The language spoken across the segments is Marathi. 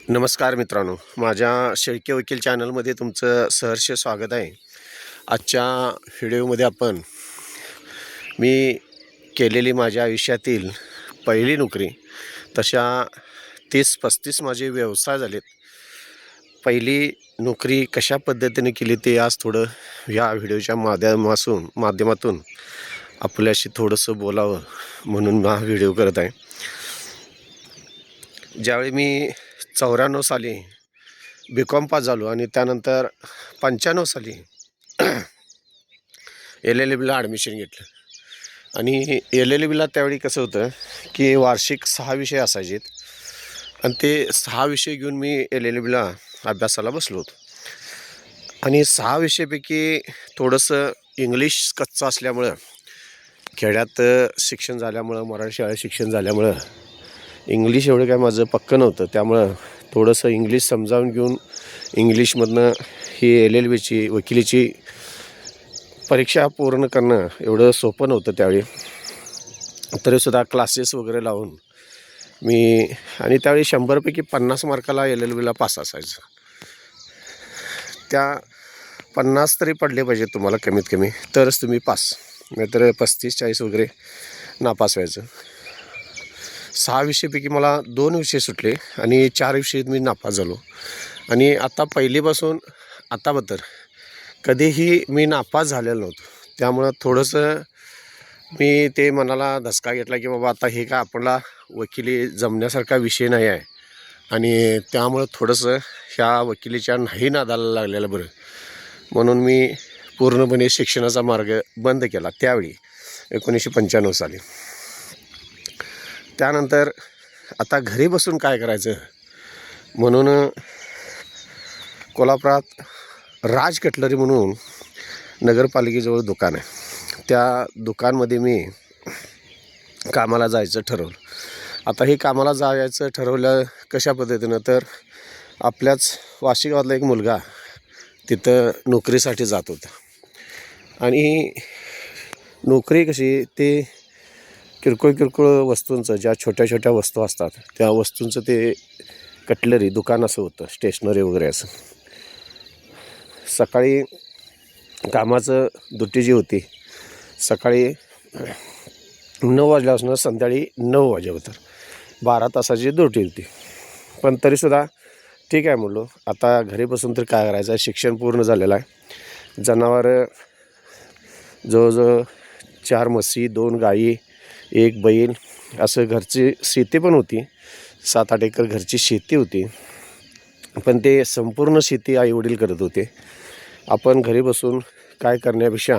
नमस्कार मित्रांनो, माझ्या शेळके वकील चॅनलमध्ये तुमचं सहर्ष स्वागत आहे. आजच्या व्हिडिओमध्ये आपण मी केलेली माझ्या आयुष्यातील पहिली नोकरी, तशा 30-35 माझे व्यवसाय झालेत. पहिली नोकरी कशा पद्धतीने केली ते आज थोडं या व्हिडिओच्या माध्यमातून आपल्याशी थोडंसं बोलावं म्हणून हा व्हिडिओ करत आहे. ज्यावेळी मी 94 साली BCom पास झालो आणि त्यानंतर 95 साली LLBला ॲडमिशन घेतलं. आणि LLBला त्यावेळी कसं होतं की वार्षिक 6 विषय असायचे आणि ते 6 विषय घेऊन मी LLBला अभ्यासाला बसलो होतो. आणि 6 विषयापैकी थोडंसं इंग्लिश कच्चं असल्यामुळं, खेड्यात शिक्षण झाल्यामुळं, मराठी शाळेत शिक्षण झाल्यामुळं इंग्लिश एवढं काय माझं पक्कं नव्हतं. त्यामुळं थोडंसं इंग्लिश समजावून घेऊन इंग्लिशमधनं ही LLBची वकिलीची परीक्षा पूर्ण करणं एवढं सोपं नव्हतं त्यावेळी. तरीसुद्धा क्लासेस वगैरे लावून मी, आणि त्यावेळी 100पैकी 50 मार्काला LLBला पास असायचं. त्या 50 तरी पडले पाहिजे तुम्हाला कमीत कमी, तरच तुम्ही पास, नाहीतर 35-40 वगैरे नापास व्हायचं. 6 विषयापैकी मला 2 विषय सुटले आणि 4 विषयात मी नापास झालो. आणि आता पहिलीपासून आताबद्दल कधीही मी नापास झालेलो नव्हतो. त्यामुळं थोडंसं मी ते मनाला धसका घेतला की बाबा आता हे काय आपल्याला वकिली जमण्यासारखा विषय नाही आहे, आणि त्यामुळं थोडंसं ह्या वकिलीच्या नाही नादाला लागलेलं बरं, म्हणून मी पूर्णपणे शिक्षणाचा मार्ग बंद केला त्यावेळी 1995 साली. त्यानंतर आता घरी बसून काय करायचं म्हणून कोल्हापुरात राज कटलरी म्हणून नगरपालिकेजवळ दुकान आहे. त्या दुकानमध्ये मी कामाला जायचं ठरवलं. आता हे कामाला जायचं ठरवलं कशा पद्धतीनं, तर आपल्याच वाशी गावातला एक मुलगा तिथं नोकरीसाठी जात होता. आणि नोकरी कशी, ते किरकोळ वस्तूंचं, ज्या छोट्या छोट्या वस्तू असतात त्या वस्तूंचं ते कटलरी दुकान असं होतं, स्टेशनरी वगैरे असं. सकाळी कामाचं ड्युटी जी होती, सकाळी 9 वाजल्यापासून संध्याकाळी 9 वाजेपर्यंत 12 तासाची ड्युटी होती. पण तरीसुद्धा ठीक आहे म्हणलो, आता घरी बसून तर काय करायचं आहे, शिक्षण पूर्ण झालेलं आहे. जनावरं जवळजवळ 4 म्हशी, 2 गाई, 1 बैल, असं घरची शेती पण होती. 7-8 एकर घरची शेती होती. पण ते संपूर्ण शेती आईवडील करत होते. आपण घरी बसून काय करण्यापेक्षा,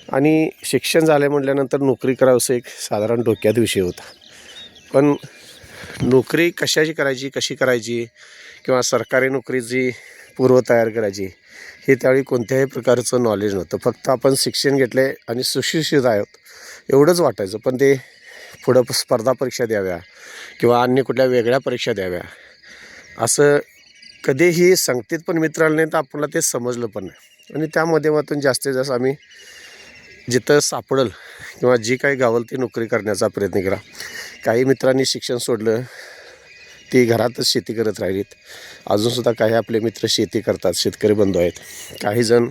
आणि शिक्षण झाले म्हटल्यानंतर नोकरी करावं असं एक साधारण डोक्यात विषय होता. पण नोकरी कशाची करायची, कशी करायची, किंवा सरकारी नोकरीची पूर्वतयार करायची, हे त्यावेळी कोणत्याही प्रकारचं नॉलेज नव्हतं. फक्त आपण शिक्षण घेतले आणि सुशिक्षित आहोत एवढंच वाटायचं. पण ते पुढं स्पर्धा परीक्षा द्याव्या किंवा अन्य कुठल्या वेगळ्या परीक्षा द्याव्या असं कधीही सांगतीत पण मित्र आले नाही, तर आपल्याला ते समजलं पण नाही. आणि त्या माध्यमातून जास्तीत जास्त आम्ही जिथं सापडल किंवा जी काही गावल ती नोकरी करण्याचा प्रयत्न केला. काही मित्रांनी शिक्षण सोडलं, ती घरातच शेती करत राहिलीत. अजूनसुद्धा काही आपले मित्र शेती करतात, शेतकरी बंधू आहेत. काहीजण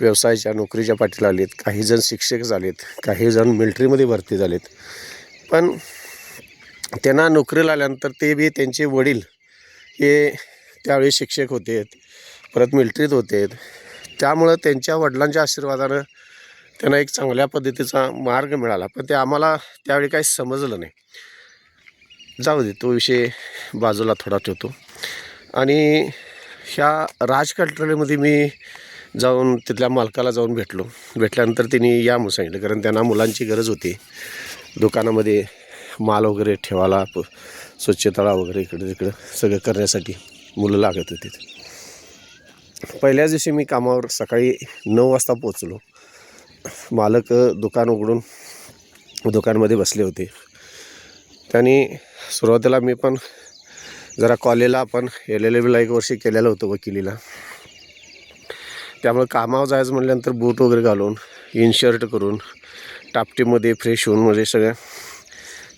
व्यवसायाच्या नोकरीच्या पाठीला आलेत, काहीजण शिक्षक झालेत, काहीजण मिलिटरीमध्ये भरती झालेत. पण त्यांना नोकरीला आल्यानंतर ते बी, त्यांचे वडील हे त्यावेळी शिक्षक होते, परत मिलिटरीत होते. त्यामुळं त्यांच्या वडिलांच्या आशीर्वादानं त्यांना एक चांगल्या पद्धतीचा मार्ग मिळाला. पण ते आम्हाला त्यावेळी काही समजलं नाही. जाऊ दे, तो विषय बाजूला थोडा ठेवतो. आणि ह्या राज कटलरीमध्ये मी जाऊन तिथल्या मालकाला जाऊन भेटल्यानंतर त्यांनी या म्हणून सांगितलं, कारण त्यांना मुलांची गरज होती. दुकानामध्ये माल वगैरे ठेवायला, स्वच्छता वगैरे इकडे तिकडं सगळं करण्यासाठी मुलं लागत होती. पहिल्याच दिवशी मी कामावर सकाळी 9 वाजता पोचलो. मालक दुकान उघडून दुकानमध्ये बसले होते. त्यांनी सुरुवातीला, मी पण जरा कॉलेजला आपण LLBला 1 वर्ष केलेलं होतं वकिलीला, त्यामुळे कामावर जायचं म्हटल्यानंतर बूट वगैरे घालून, इनशर्ट करून, टापटीमध्ये फ्रेश होऊन, म्हणजे सगळं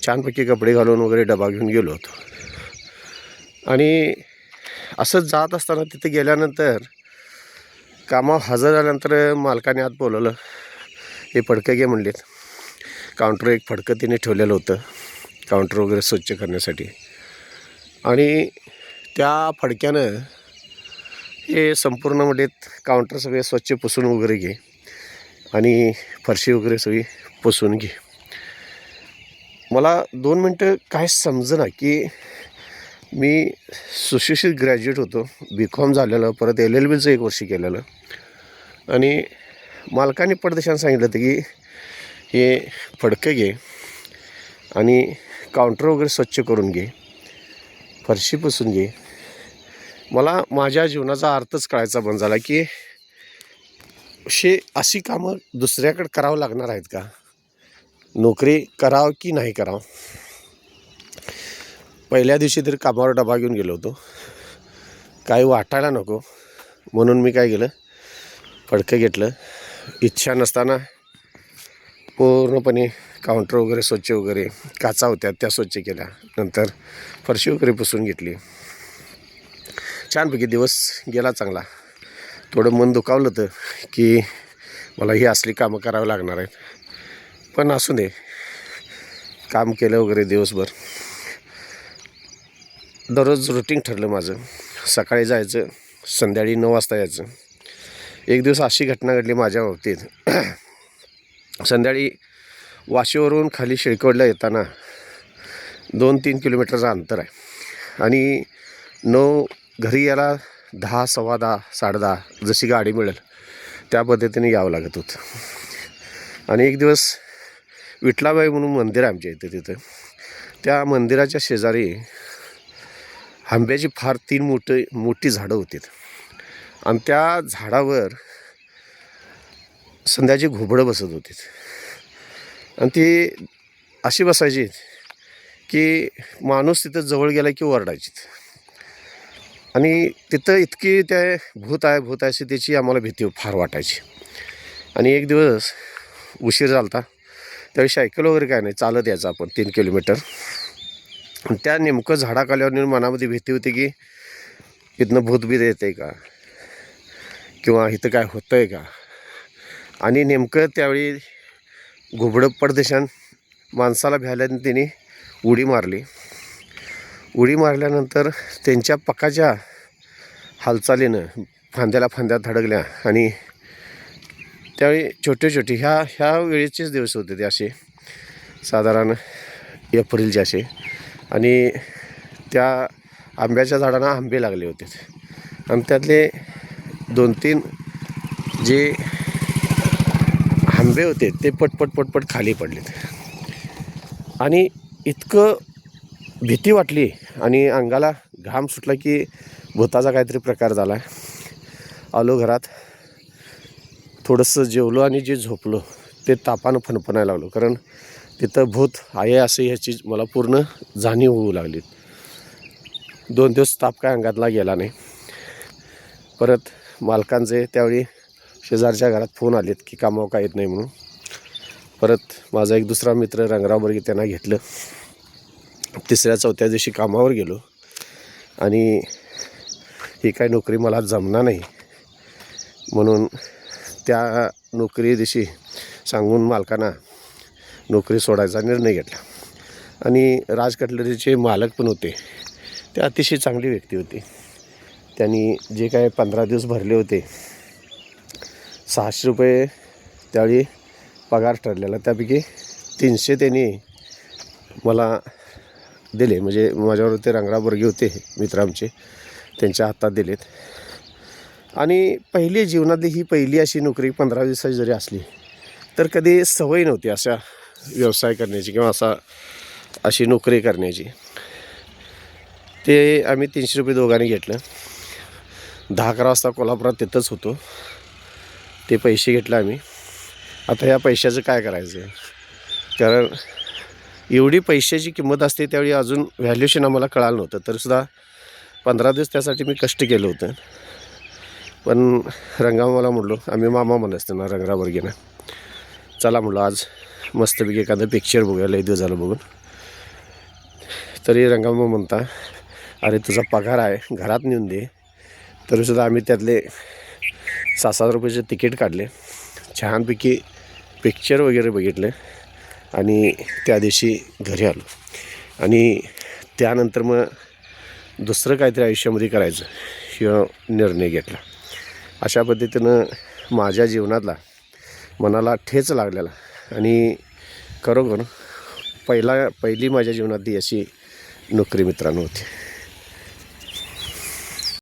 छानपैकी कपडे घालून वगैरे डबा घेऊन गेलो होतो. आणि असंच जात असताना तिथे गेल्यानंतर कामावर हजर झाल्यानंतर मालकाने आत बोलवलं. हे फडकं घे म्हणलेत. काउंटर एक फडकं तिने ठेवलेलं होतं काउंटर वगैरे स्वच्छ करण्यासाठी. आणि त्या फडक्यानं हे संपूर्ण म्हणजे काउंटर सगळे स्वच्छ पुसून वगैरे घे आणि फरशी वगैरे सगळी पुसून घे. मला 2 मिनटं काय समजेना की मी सुशिक्षित ग्रॅज्युएट होतो, BCom झालेलं, परत LLBचं 1 वर्ष केलेलं. आणि मालकाने परदेशानं सांगितलं होतं की हे फडकं घे आणि काउंटर वगैरे स्वच्छ करून घे, फरशी पुसून घे. मला माझ्या जीवनाचा अर्थच कळायचा बंद झाला की अशी कामं दुसऱ्याकडे करावं लागणार आहेत का? नोकरी करावं की नाही करावं? पहिल्या दिवशी तरी कामावर डबा घेऊन गेलो होतो. काही वाटायला नको म्हणून मी काय केलं, फडकं घेतलं. इच्छा नसताना पूर्णपणे काउंटर वगैरे स्वच्छ वगैरे, काचा होत्या त्या स्वच्छ केल्या. नंतर फरशी वगैरे पुसून घेतली. छानपैकी दिवस गेला चांगला. थोडं मन दुखावलं होतं की मला ही असली कामं करावं लागणार आहेत. पण असू दे, काम केलं वगैरे दिवसभर. दररोज रुटीन ठरलं माझं. सकाळी जायचं, संध्याकाळी 9 वाजता यायचं. एक दिवस अशी घटना घडली माझ्या बाबतीत. संध्याकाळी वाशीवरून खाली शेळकेवाडीला येताना 2-3 किलोमीटरचं अंतर आहे आणि घरी यायला 10, सव्वा 10, 10:30 जशी गाडी मिळेल त्या पद्धतीने यावं लागत होतं. आणि एक दिवस विठलाबाई म्हणून मंदिर आहे आमच्या इथे. तिथं त्या मंदिराच्या शेजारी आंब्याची फार 3 मोठी झाडं होती आणि त्या झाडावर संध्याची घुबडं बसत होती. आणि ती अशी बसायची की माणूस तिथं जवळ गेला की ओरडायची. आणि तिथं इतकी त्या भूत आहे अशी त्याची आम्हाला भीती फार वाटायची. आणि एक दिवस उशीर झाला होता, त्यावेळी सायकल वगैरे काय नाही, चालत यायचं आपण 3 किलोमीटर. आणि त्या नेमकं झाडाखाल्यावर मनामध्ये भीती होती की इथनं भूतबीत येतं आहे का, किंवा इथं काय होतं आहे का. आणि नेमकं त्यावेळी घुबडं परदेशान माणसाला भ्यायल्याने त्यांनी उडी मारली. उडी मारल्यानंतर त्यांच्या पकाच्या हालचालीनं फांद्या धडकल्या. आणि त्यावेळी छोटे ह्या वेळेचेच दिवस होते ते, असे साधारण एप्रिलचे असे. आणि त्या आंब्याच्या झाडांना आंबे लागले होते आणि त्यातले 2-3 जे आंबे होते ते पटपट खाली पडलेत. आणि इतकं भीती वाटली आणि अंगाला घाम सुटला की भूताचा काहीतरी प्रकार झाला. आलो घरात, थोडंसं जेवलो आणि जे झोपलो ते तापानं फणफणायला लागलो. कारण तिथं भूत आहे असं ह्याची मला पूर्ण जाणीव होऊ लागली. 2 दिवस ताप काय अंगातला गेला नाही. परत मालकांचे त्यावेळी शेजारच्या घरात फोन आलेत की कामावर काय येत नाही म्हणून. परत माझा एक दुसरा मित्र रंगराव बर्गे, त्यांना घेतलं. 3-4 दिवशी कामावर गेलो आणि ही काय नोकरी मला जमणार नाही म्हणून त्या नोकरी दिवशी सांगून मालकांना नोकरी सोडायचा निर्णय घेतला. आणि राज कटलरीचे मालक पण होते, ते अतिशय चांगली व्यक्ती होती. त्यांनी जे काय 15 दिवस भरले होते, 600 रुपये त्यावेळी पगार ठरलेला, त्यापैकी 300 त्यांनी मला दिले. म्हणजे माझ्यावर ते रंगराव बर्गे होते मित्र आमचे, त्यांच्या हातात दिलेत. आणि पहिली जीवनातली ही पहिली अशी नोकरी 15 दिवसाची जरी असली तर कधी सवय नव्हती अशा व्यवसाय करण्याची किंवा अशी नोकरी करण्याची. ते आम्ही 300 रुपये दोघांनी घेतलं. 10-11 वाजता कोल्हापुरात तिथंच होतो. ते पैसे घेतले आम्ही. आता ह्या पैशाचं काय करायचं, कारण एवढी पैशाची किंमत असते त्यावेळी अजून व्हॅल्युएशन आम्हाला कळालं नव्हतं. तरीसुद्धा 15 दिवस त्यासाठी मी कष्ट केलं होतं. पण रंगाव मला म्हटलो, आम्ही मामा म्हणत ना रंगराव बर्गेनं, चला म्हटलं आज मस्तपैकी एखादं पिक्चर बघूया, लई दिवस झालं बघून. तरी रंगाव म्हणता अरे तुझा पगार आहे घरात नेऊन दे, तरीसुद्धा आम्ही त्यातले 6,000 रुपयाचे तिकीट काढले, छानपैकी पिक्चर वगैरे बघितले आणि त्या दिवशी घरी आलो. आणि त्यानंतर मग दुसरं काहीतरी आयुष्यामध्ये करायचं हा निर्णय घेतला. अशा पद्धतीनं माझ्या जीवनातला मनाला ठेच लागलेला आणि खरोखर पहिली माझ्या जीवनातली अशी नोकरी मित्रांनो होती.